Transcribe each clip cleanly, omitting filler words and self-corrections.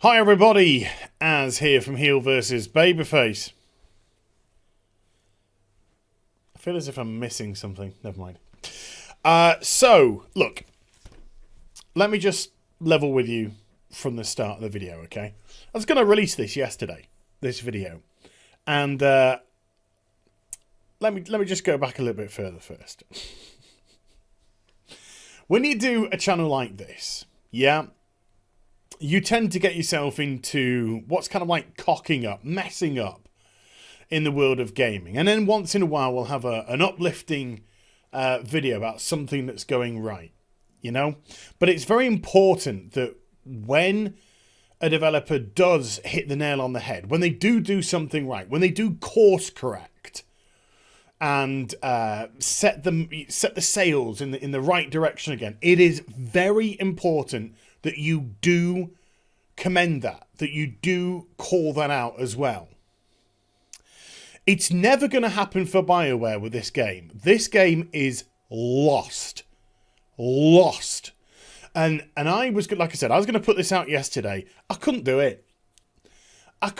Hi everybody, Az here from HeelvsBabyface. I feel as if I'm missing something. Never mind. So, look. Let me just level with you from the start of the video, okay? I was going to release this yesterday, this video. And let me just go back a little bit further first. When you do a channel like this, yeah, you tend to get yourself into what's kind of like cocking up, messing up in the world of gaming. And then once in a while we'll have an uplifting video about something that's going right, you know? But it's very important that when a developer does hit the nail on the head, when they do something right, when they do course correct and set the sails in the right direction again, it is very important that you do commend that you do call that out as well. It's never going to happen for BioWare with this game. This game is lost. Lost. And I was, like I said, I was going to put this out yesterday. I couldn't do it. I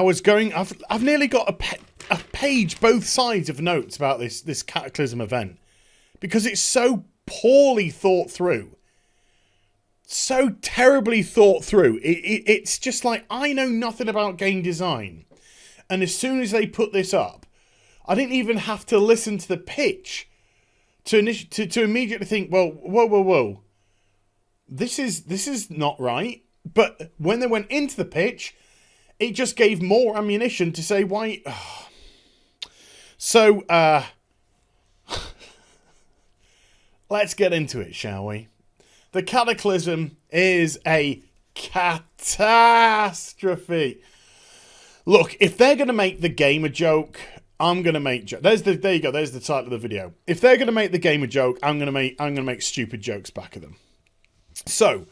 was going, I've nearly got a page, both sides of notes about this Cataclysm event. Because it's so poorly thought through. So terribly thought through. It's just like, I know nothing about game design. And as soon as they put this up, I didn't even have to listen to the pitch to immediately think, well, whoa. This is not right. But when they went into the pitch, it just gave more ammunition to say why. So, let's get into it, shall we? The Cataclysm is a catastrophe. Look, if they're going to make the game a joke, I'm going to make there you go. There's the title of the video. If they're going to make the game a joke, I'm going to make stupid jokes back at them. So,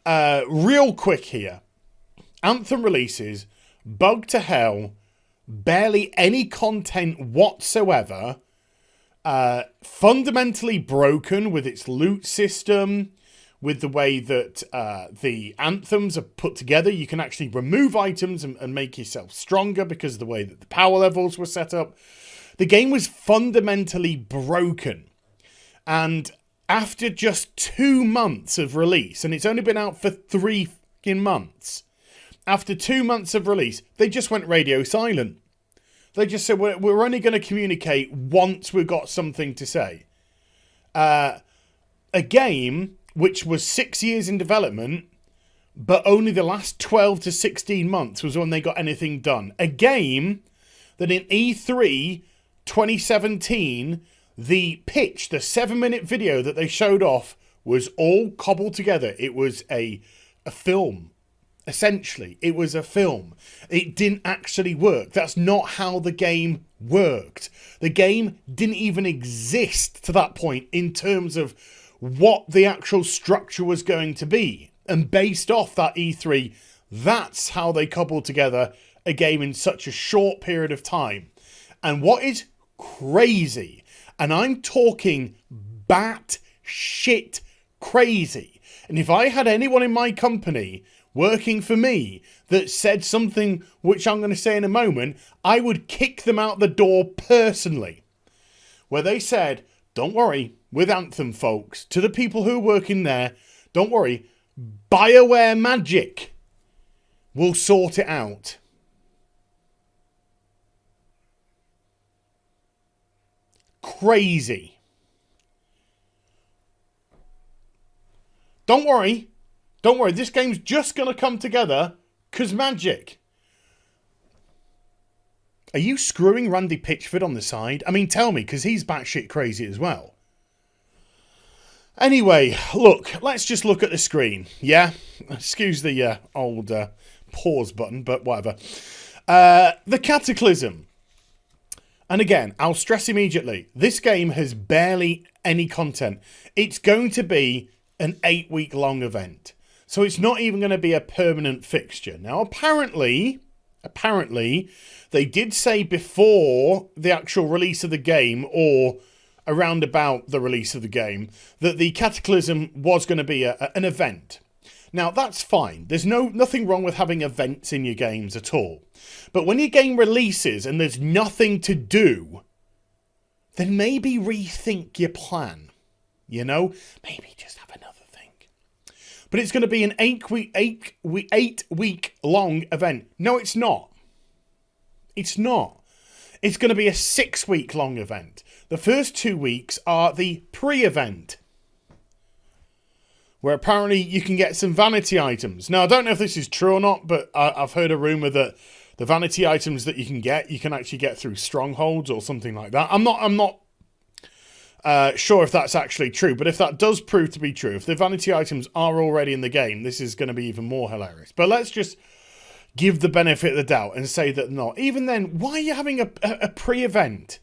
real quick here. Anthem releases, bug to hell, barely any content whatsoever, fundamentally broken with its loot system, with the way that the anthems are put together. You can actually remove items and make yourself stronger because of the way that the power levels were set up. The game was fundamentally broken. And after just 2 months of release, and it's only been out for 3 fucking months, after 2 months of release, they just went radio silent. They just said, we're only going to communicate once we've got something to say. A game which was 6 years in development, but only the last 12 to 16 months was when they got anything done. A game that in E3 2017, the pitch, the 7-minute video that they showed off was all cobbled together. It was a film. Essentially, it was a film. It didn't actually work. That's not how the game worked. The game didn't even exist to that point in terms of what the actual structure was going to be. And based off that E3, that's how they cobbled together a game in such a short period of time. And what is crazy, and I'm talking bat shit crazy, and if I had anyone in my company working for me that said something which I'm going to say in a moment, I would kick them out the door personally. Where they said, don't worry, with Anthem folks, to the people who are working there, don't worry, BioWare magic will sort it out. Crazy. Don't worry, this game's just going to come together because magic. Are you screwing Randy Pitchford on the side? I mean, tell me, because he's batshit crazy as well. Anyway, look, let's just look at the screen, yeah? Excuse the old pause button, but whatever. The Cataclysm. And again, I'll stress immediately, this game has barely any content. It's going to be an 8-week-long event. So it's not even going to be a permanent fixture. Now, apparently, they did say before the actual release of the game, or around about the release of the game, that the Cataclysm was going to be an event. Now, that's fine. There's nothing wrong with having events in your games at all. But when your game releases and there's nothing to do, then maybe rethink your plan. You know? Maybe just have another thing. But it's going to be an 8-week long event. No, it's not. It's not. It's going to be a 6-week long event. The first 2 weeks are the pre-event, where apparently you can get some vanity items. Now, I don't know if this is true or not, but I've heard a rumour that the vanity items that you can actually get through strongholds or something like that. I'm not sure if that's actually true, but if that does prove to be true, if the vanity items are already in the game, this is going to be even more hilarious. But let's just give the benefit of the doubt and say that not. Even then, why are you having a pre-event?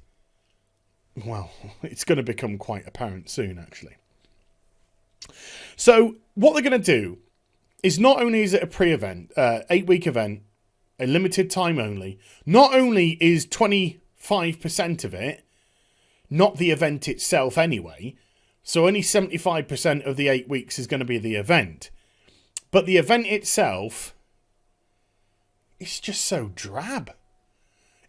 Well, it's going to become quite apparent soon, actually. So what they're going to do is, not only is it a pre-event, 8-week event, a limited time only, not only is 25% of it not the event itself anyway, so only 75% of the 8 weeks is going to be the event, but the event itself is just so drab.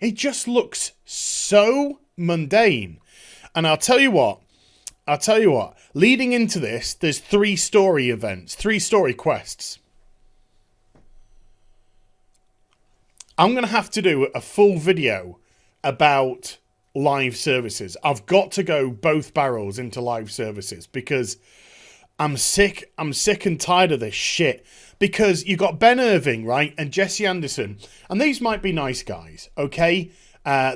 It just looks so mundane. And I'll tell you what, leading into this, there's 3 story events, 3 story quests. I'm going to have to do a full video about live services. I've got to go both barrels into live services because I'm sick and tired of this shit. Because you got Ben Irving, right, and Jesse Anderson, and these might be nice guys, okay?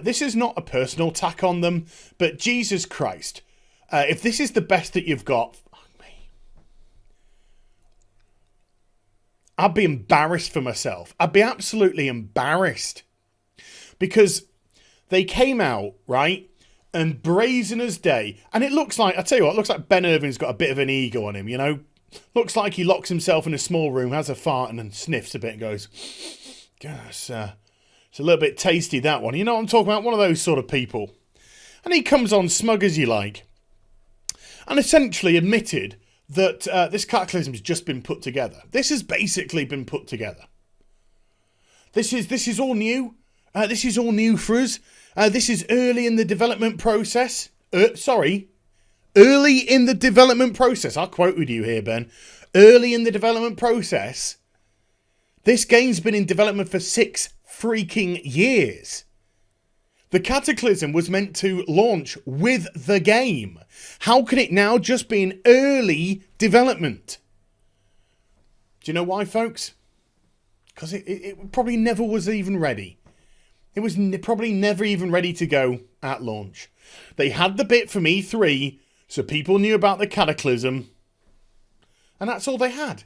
This is not a personal attack on them, but Jesus Christ, if this is the best that you've got, fuck me, I'd be embarrassed for myself. I'd be absolutely embarrassed. Because they came out, right, and brazen as day, and it looks like, I tell you what, it looks like Ben Irving's got a bit of an ego on him, you know? Looks like he locks himself in a small room, has a fart, and then sniffs a bit and goes, gosh, it's a little bit tasty, that one. You know what I'm talking about? One of those sort of people. And he comes on smug as you like, and essentially admitted that this Cataclysm has just been put together. This has basically been put together. This is all new. This is all new for us. This is early in the development process. Early in the development process. I'll quote with you here, Ben. Early in the development process. This game's been in development for 6 freaking years. The Cataclysm was meant to launch with the game. How can it now just be in early development? Do you know why, folks? Because it probably never was even ready. It was probably never even ready to go at launch. They had the bit from E3, so people knew about the Cataclysm, and that's all they had.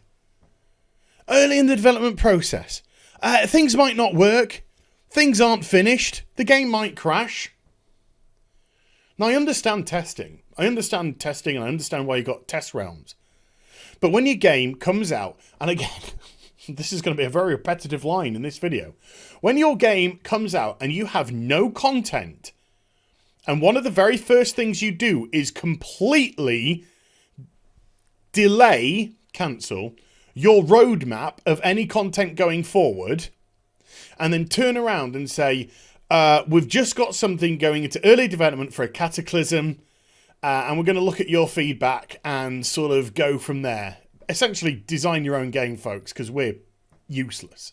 Early in the development process. Things might not work. Things aren't finished. The game might crash. Now, I understand testing. And I understand why you got test realms. But when your game comes out, and again, this is going to be a very repetitive line in this video. When your game comes out and you have no content, and one of the very first things you do is completely cancel your roadmap of any content going forward, and then turn around and say, we've just got something going into early development for a Cataclysm, and we're going to look at your feedback and sort of go from there. Essentially, design your own game, folks, because we're useless.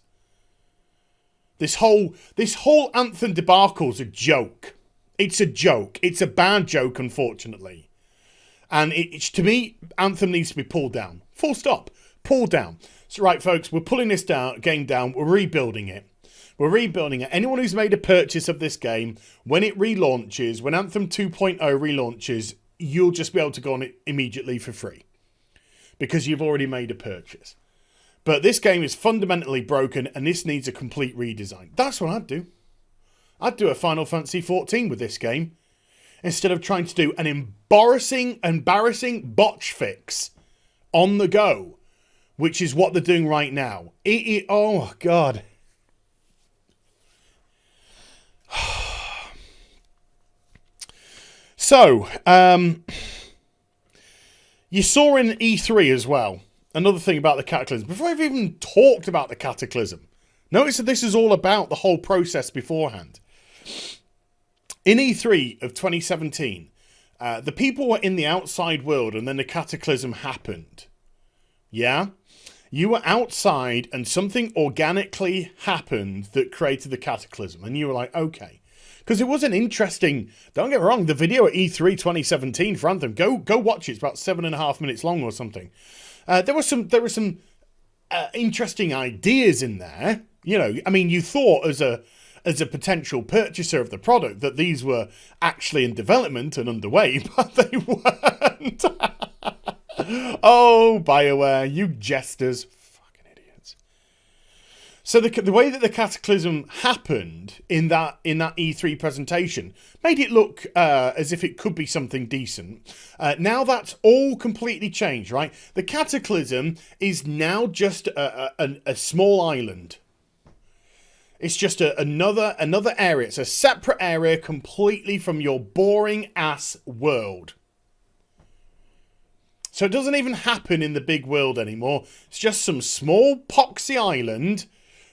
This whole Anthem debacle's a joke. It's a joke. It's a bad joke, unfortunately. And to me, Anthem needs to be pulled down. Full stop. Pulled down. So, right, folks, we're pulling this game down. We're rebuilding it. Anyone who's made a purchase of this game, when it relaunches, when Anthem 2.0 relaunches, you'll just be able to go on it immediately for free. Because you've already made a purchase. But this game is fundamentally broken, and this needs a complete redesign. That's what I'd do. I'd do a Final Fantasy XIV with this game, instead of trying to do an embarrassing botch fix on the go, which is what they're doing right now. Oh, God. So, you saw in E3 as well, another thing about the Cataclysm, before I've even talked about the Cataclysm, notice that this is all about the whole process beforehand. In E3 of 2017, the people were in the outside world and then the Cataclysm happened. Yeah? You were outside and something organically happened that created the Cataclysm. And you were like, okay. Because it was an interesting, don't get me wrong, the video at E3 2017 for Anthem, go watch it. It's about 7.5 minutes long or something. There were some interesting ideas in there. You know, I mean, you thought as a potential purchaser of the product that these were actually in development and underway, but they weren't. Oh, BioWare, you jesters. Fucking idiots. So the way that the Cataclysm happened in that E3 presentation made it look as if it could be something decent. Now that's all completely changed, right? The Cataclysm is now just a small island. It's just another area. It's a separate area completely from your boring ass world. So it doesn't even happen in the big world anymore. It's just some small poxy island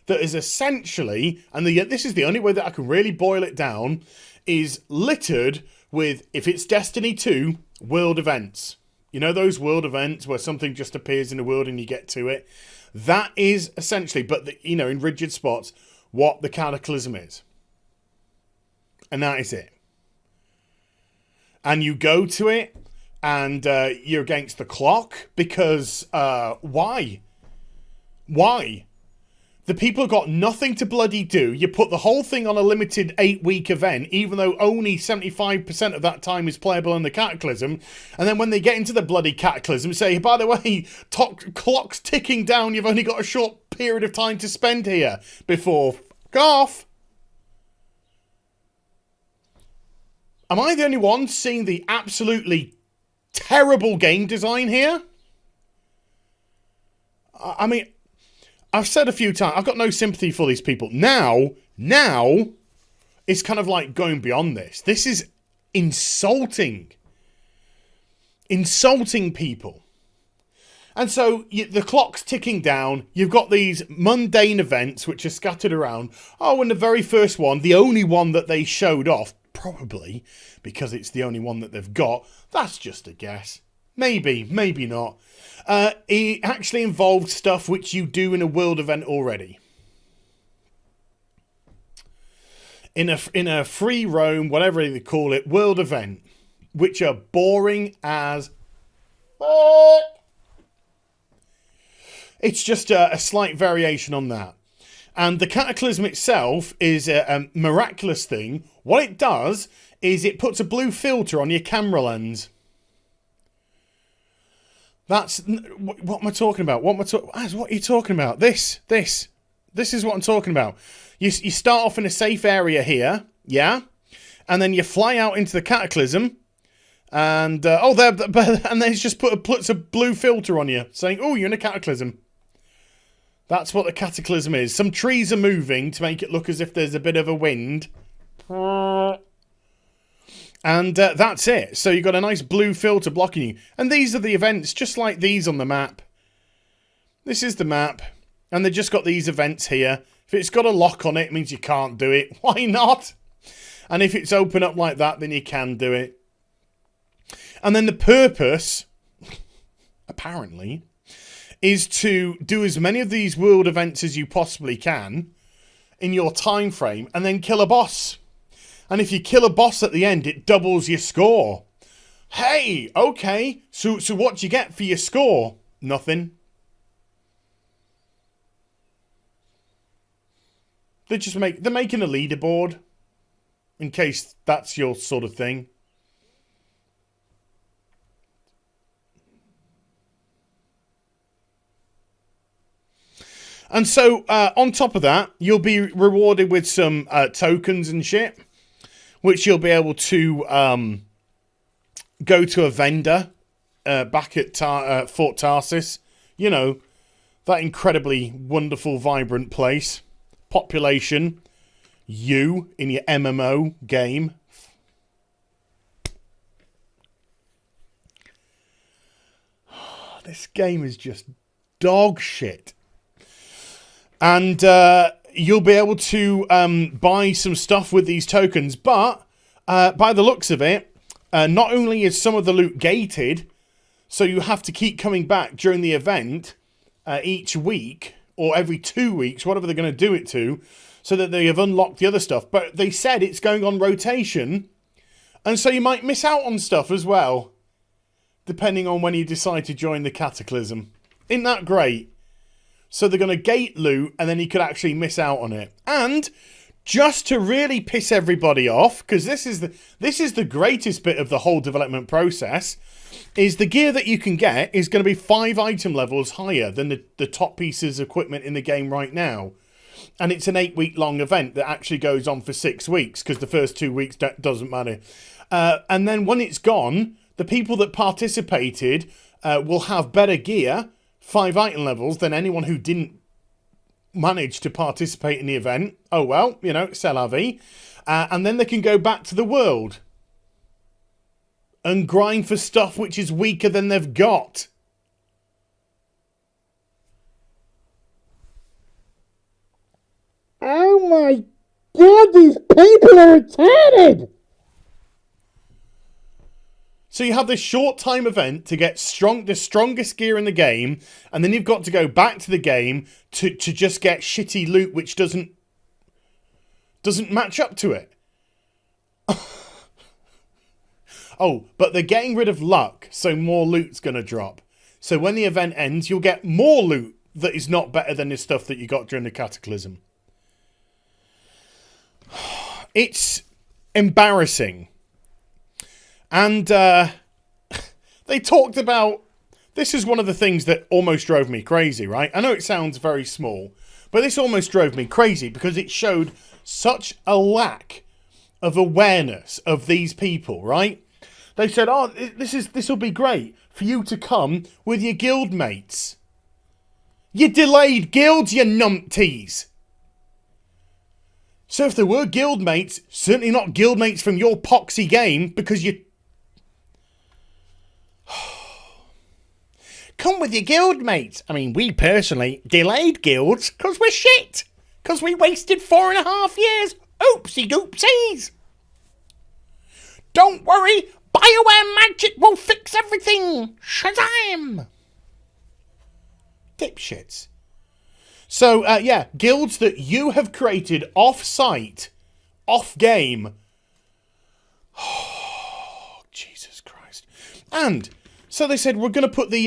that is essentially, and this is the only way that I can really boil it down, is littered with, if it's Destiny 2, world events. You know those world events where something just appears in the world and you get to it? That is essentially, but in rigid spots, what the Cataclysm is. And that is it. And you go to it, and you're against the clock, because why? Why? The people have got nothing to bloody do. You put the whole thing on a limited 8-week event, even though only 75% of that time is playable in the Cataclysm. And then when they get into the bloody Cataclysm, say, by the way, clock's ticking down. You've only got a short period of time to spend here before... Fuck off. Am I the only one seeing the absolutely terrible game design here? I mean... I've said a few times, I've got no sympathy for these people. Now, it's kind of like going beyond this. This is insulting. Insulting people. And so the clock's ticking down. You've got these mundane events which are scattered around. Oh, and the very first one, the only one that they showed off, probably because it's the only one that they've got. That's just a guess. Maybe, maybe not. It actually involved stuff which you do in a world event already. In a free roam, whatever they call it, world event, which are boring as fuck. It's just a slight variation on that. And the Cataclysm itself is a miraculous thing. What it does is it puts a blue filter on your camera lens. That's what am I talking about? What are you talking about? This is what I'm talking about. You start off in a safe area here, yeah, and then you fly out into the Cataclysm, and and then it's just puts a blue filter on you, saying, "Oh, you're in a Cataclysm." That's what the Cataclysm is. Some trees are moving to make it look as if there's a bit of a wind. And that's it. So you've got a nice blue filter blocking you. And these are the events, just like these on the map. This is the map. And they've just got these events here. If it's got a lock on it, it means you can't do it. Why not? And if it's open up like that, then you can do it. And then the purpose, apparently, is to do as many of these world events as you possibly can in your time frame and then kill a boss. And if you kill a boss at the end, it doubles your score. Hey, okay. So what do you get for your score? Nothing. They're making a leaderboard. In case that's your sort of thing. And so, on top of that, you'll be rewarded with some tokens and shit, which you'll be able to go to a vendor back at Fort Tarsis. You know, that incredibly wonderful, vibrant place. Population, you in your MMO game. This game is just dog shit. And you'll be able to buy some stuff with these tokens, but by the looks of it, not only is some of the loot gated, so you have to keep coming back during the event each week, or every 2 weeks, whatever they're going to do it to, so that they have unlocked the other stuff. But they said it's going on rotation, and so you might miss out on stuff as well, depending on when you decide to join the Cataclysm. Isn't that great? So they're going to gate loot, and then you could actually miss out on it. And just to really piss everybody off, because this is the greatest bit of the whole development process, is the gear that you can get is going to be 5 item levels higher than the top pieces of equipment in the game right now. And it's an 8-week long event that actually goes on for 6 weeks, because the first 2 weeks doesn't matter. And then when it's gone, the people that participated will have better gear, 5 item levels, than anyone who didn't manage to participate in the event. Oh well, you know, c'est la vie. And then they can go back to the world and grind for stuff which is weaker than they've got. Oh my god, these people are retarded! So you have this short time event to get the strongest gear in the game, and then you've got to go back to the game to just get shitty loot which doesn't match up to it. Oh, but they're getting rid of luck, so more loot's going to drop. So when the event ends, you'll get more loot that is not better than the stuff that you got during the Cataclysm. It's embarrassing. And they talked about... This is one of the things that almost drove me crazy, right? I know it sounds very small, but this almost drove me crazy because it showed such a lack of awareness of these people, right? They said, oh, this will be great for you to come with your guild mates. You delayed guilds, you numpties. So if there were guild mates, certainly not guild mates from your poxy game, because you... Come with your guild mates. I mean, we personally delayed guilds because we're shit. Because we wasted 4.5 years. Oopsie doopsies. Don't worry, BIOWARE magic will fix everything. Shazam! Dipshits. So, yeah, guilds that you have created off-site, off-game. Oh, Jesus Christ. And so they said, we're going to put the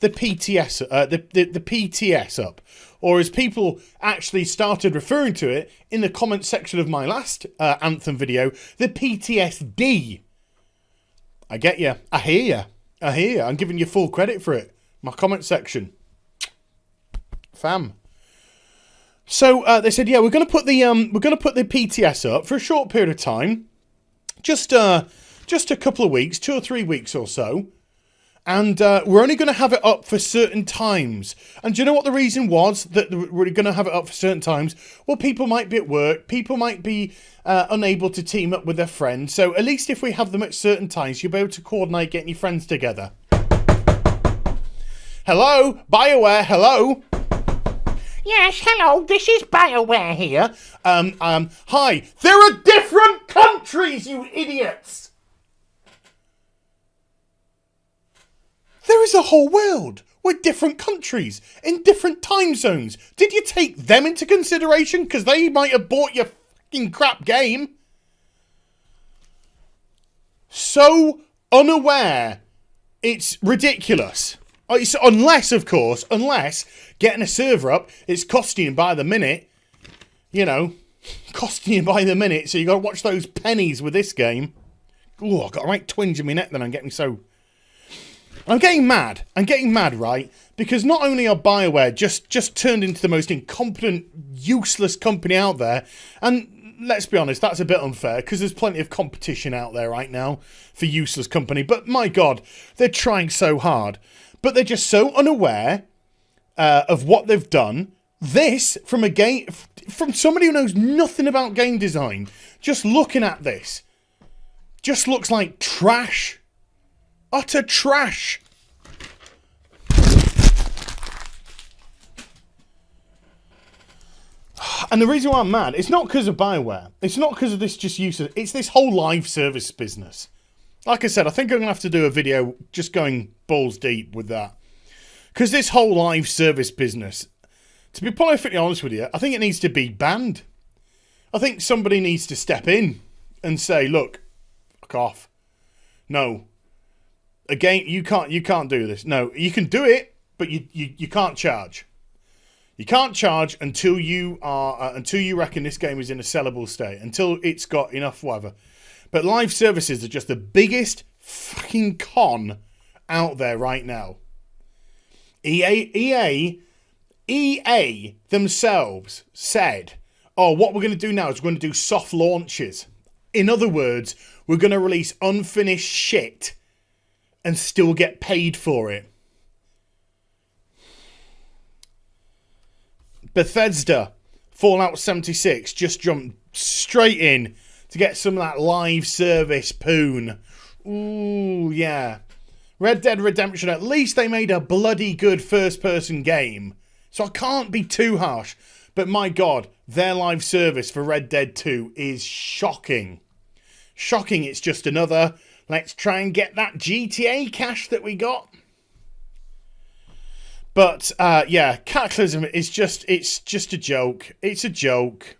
PTS, the PTS up. Or as people actually started referring to it in the comment section of my last Anthem video, the PTSD. I get you. I hear you. I hear you. I'm giving you full credit for it. My comment section. Fam. So they said, yeah, we're going to put the PTS up for a short period of time, just a couple of weeks, 2 or 3 weeks or so, and we're only going to have it up for certain times. And do you know what the reason was that we're going to have it up for certain times? Well, people might be at work, people might be unable to team up with their friends. So at least if we have them at certain times, you'll be able to coordinate getting your friends together. Hello, BIOWARE. Hello. Yes, hello, this is BIOWARE here. Hi. There are different countries, you idiots! There is a whole world with different countries in different time zones. Did you take them into consideration? Because they might have bought your fucking crap game. So unaware. It's ridiculous. Unless, of course, getting a server up, it's costing you by the minute. You know, costing you by the minute. So you got to watch those pennies with this game. Oh, I've got a right twinge in my neck then. I'm getting mad. I'm getting mad, right? Because not only are BIOWARE just turned into the most incompetent, useless company out there, and let's be honest, that's a bit unfair because there's plenty of competition out there right now for useless company. But my God, they're trying so hard. But they're just so unaware of what they've done. This, from somebody who knows nothing about game design, just looking at this, just looks like trash. Utter trash. And the reason why I'm mad, it's not because of BIOWARE. It's not because of this just use of, it's this whole live service business. Like I said, I think I'm going to have to do a video just going balls deep with that. Because this whole live service business, to be perfectly honest with you, I think it needs to be banned. I think somebody needs to step in and say, look, fuck off. No. Again, you can't do this. No, you can do it, but you can't charge. You can't charge until you reckon this game is in a sellable state, until it's got enough whatever. But live services are just the biggest fucking con out there right now. EA themselves said, oh, what we're going to do now is we're going to do soft launches. In other words, we're going to release unfinished shit and still get paid for it. Bethesda, Fallout 76, just jumped straight in to get some of that live service poon. Ooh, yeah. Red Dead Redemption, at least they made a bloody good first-person game. So I can't be too harsh. But my God, their live service for Red Dead 2 is shocking. Shocking, it's just another, let's try and get that GTA cash that we got. But, yeah, Cataclysm is it's just a joke. It's a joke.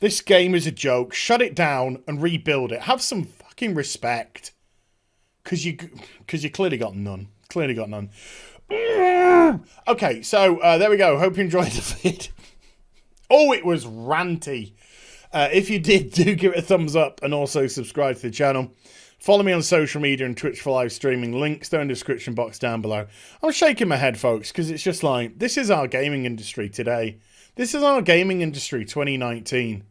This game is a joke. Shut it down and rebuild it. Have some fucking respect. Because you clearly got none. Clearly got none. Okay, so there we go. Hope you enjoyed the vid. Oh, it was ranty. If you did, do give it a thumbs up and also subscribe to the channel. Follow me on social media and Twitch for live streaming. Links down in the description box down below. I'm shaking my head, folks, because it's just like, this is our gaming industry today. This is our gaming industry 2019.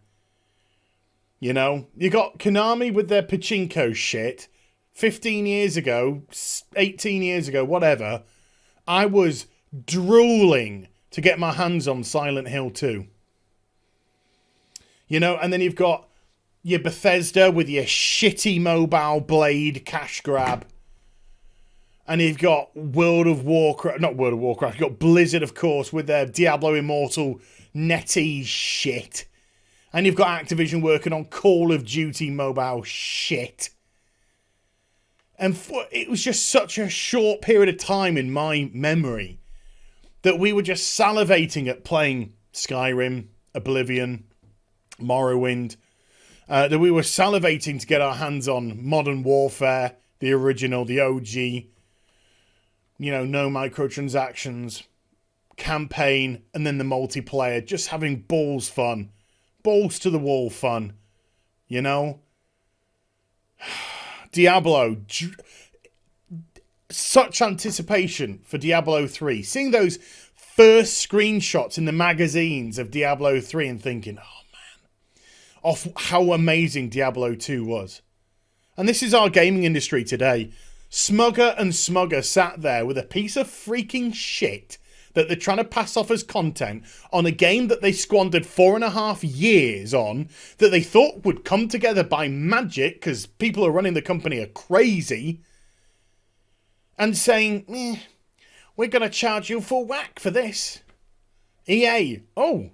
You know, you got Konami with their pachinko shit. 15 years ago, 18 years ago, whatever, I was drooling to get my hands on Silent Hill 2. You know, and then you've got your Bethesda with your shitty mobile blade cash grab. And you've got World of Warcraft, not World of Warcraft, you've got Blizzard, of course, with their Diablo Immortal NetEase shit. And you've got Activision working on Call of Duty mobile shit. And it was just such a short period of time in my memory that we were just salivating at playing Skyrim, Oblivion, Morrowind. That we were salivating to get our hands on Modern Warfare, the original, the OG. You know, no microtransactions, campaign, and then the multiplayer. Just having balls fun. Balls to the wall fun. You know? Diablo. Such anticipation for Diablo 3. Seeing those first screenshots in the magazines of Diablo 3 and thinking, oh man, of how amazing Diablo 2 was. And this is our gaming industry today. Smugger and Smugger sat there with a piece of freaking shit that they're trying to pass off as content on a game that they squandered 4.5 years on, that they thought would come together by magic because people who are running the company are crazy, and saying, we're going to charge you full whack for this. EA, oh,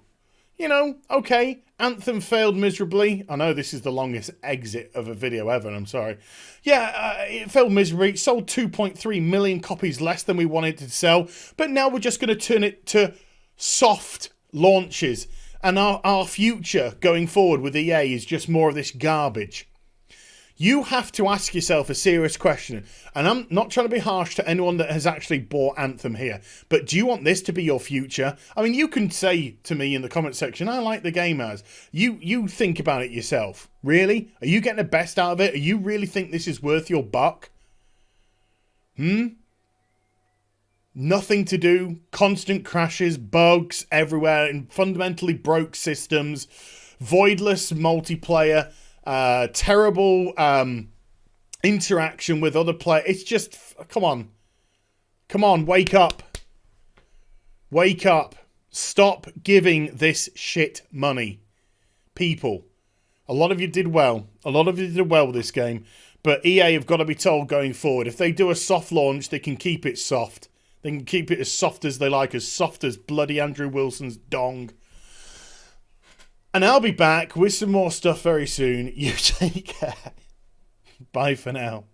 you know, okay, Anthem failed miserably. I know this is the longest exit of a video ever, and I'm sorry. Yeah, it failed miserably. It sold 2.3 million copies less than we wanted to sell, but now we're just going to turn it to soft launches, and our future going forward with EA is just more of this garbage. You have to ask yourself a serious question, and I'm not trying to be harsh to anyone that has actually bought Anthem here, but do you want this to be your future? I mean, you can say to me in the comment section, I like the game as. You think about it yourself. Really? Are you getting the best out of it? Do you really think this is worth your buck? Nothing to do, constant crashes, bugs everywhere, and fundamentally broke systems, voidless multiplayer, terrible interaction with other players. It's just, come on, wake up. Wake up. Stop giving this shit money. People, a lot of you did well. A lot of you did well with this game, but EA have got to be told going forward, if they do a soft launch, they can keep it soft. They can keep it as soft as they like, as soft as bloody Andrew Wilson's dong. And I'll be back with some more stuff very soon. You take care. Bye for now.